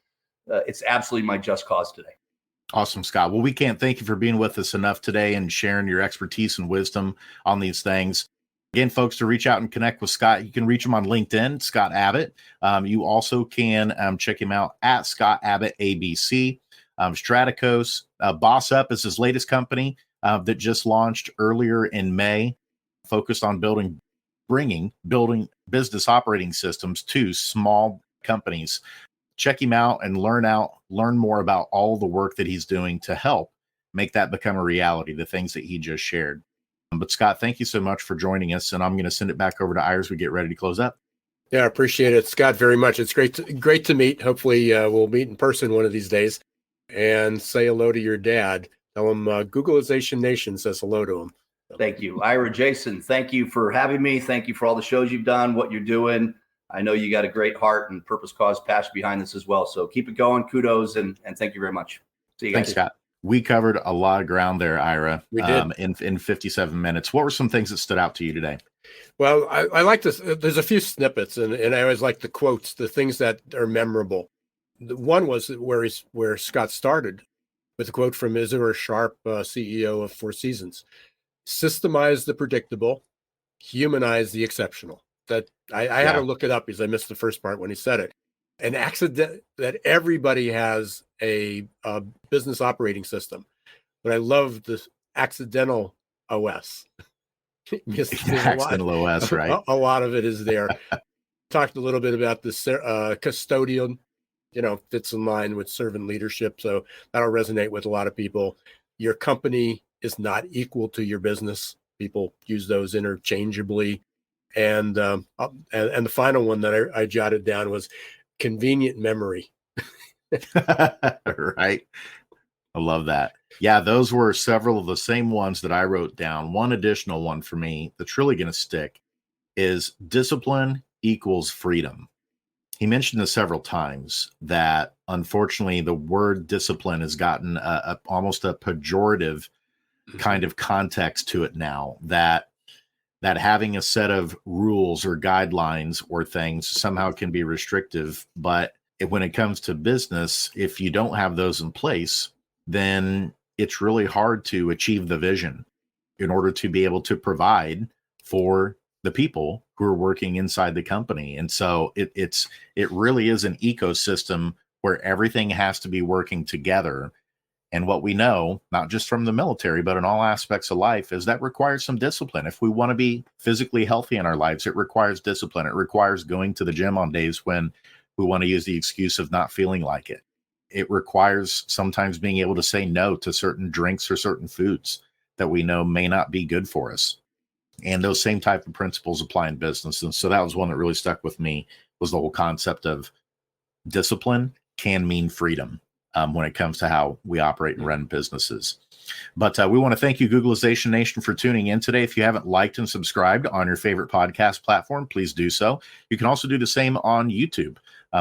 it's absolutely my just cause today. Awesome, Scott. Well, we can't thank you for being with us enough today and sharing your expertise and wisdom on these things. Again, folks, to reach out and connect with Scott, you can reach him on LinkedIn, Scott Abbott. You also can check him out at Scott Abbott ABC. Straticos, Boss Up is his latest company that just launched earlier in May, focused on building business operating systems to small companies. Check him out and learn more about all the work that he's doing to help make that become a reality, the things that he just shared. But Scott, thank you so much for joining us, and I'm going to send it back over to Ira as we get ready to close up. Yeah, I appreciate it, Scott, very much. It's great to meet. Hopefully we'll meet in person one of these days and say hello to your dad. Tell him Googleization Nation says hello to him. Thank you. Ira, Jason, thank you for having me. Thank you for all the shows you've done, what you're doing. I know you got a great heart and purpose, cause, passion behind this as well. So keep it going. Kudos, and thank you very much. See you guys. Thanks, Scott. We covered a lot of ground there, Ira, We did. in 57 minutes. What were some things that stood out to you today? Well, I like this. There's a few snippets, and I always like the quotes, the things that are memorable. The one was where Scott started with a quote from Israel Sharp, CEO of Four Seasons: "Systemize the predictable, humanize the exceptional." That I had to look it up because I missed the first part when he said it. An accident that everybody has a business operating system, but I love the accidental OS. Because there's Accidental OS, right? a lot of it is there. Talked a little bit about the custodian, fits in line with servant leadership. So that'll resonate with a lot of people. Your company is not equal to your business. People use those interchangeably. And the final one that I jotted down was convenient memory. Right. I love that. Yeah, those were several of the same ones that I wrote down. One additional one for me that's really going to stick is discipline equals freedom. He mentioned this several times that unfortunately the word discipline has gotten almost a pejorative kind of context to it now, that having a set of rules or guidelines or things somehow can be restrictive. But when it comes to business, if you don't have those in place, then it's really hard to achieve the vision in order to be able to provide for the people who are working inside the company. And so it really is an ecosystem where everything has to be working together. And what we know, not just from the military, but in all aspects of life, is that requires some discipline. If we want to be physically healthy in our lives, it requires discipline. It requires going to the gym on days when we want to use the excuse of not feeling like it. It requires sometimes being able to say no to certain drinks or certain foods that we know may not be good for us. And those same type of principles apply in business. And so that was one that really stuck with me, was the whole concept of discipline can mean freedom when it comes to how we operate and run businesses. But we want to thank you, Googleization Nation, for tuning in today. If you haven't liked and subscribed on your favorite podcast platform, please do so. You can also do the same on YouTube.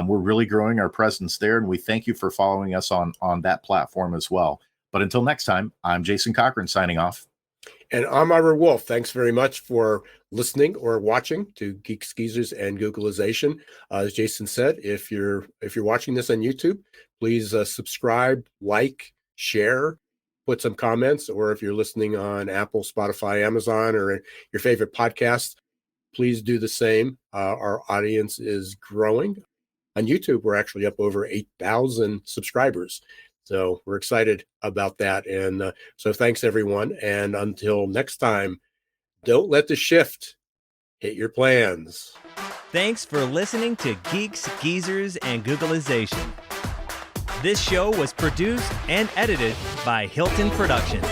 We're really growing our presence there, and we thank you for following us on that platform as well. But until next time, I'm Jason Cochran signing off. And I'm Ira Wolf. Thanks very much for listening or watching to Geeks, Geezers, and Googleization. As Jason said, if you're watching this on YouTube, please subscribe, like, share, put some comments, or if you're listening on Apple, Spotify, Amazon, or your favorite podcast, please do the same. Our audience is growing. On YouTube, we're actually up over 8,000 subscribers. So we're excited about that. And so thanks, everyone. And until next time, don't let the shift hit your plans. Thanks for listening to Geeks, Geezers, and Googleization. This show was produced and edited by Hilton Productions.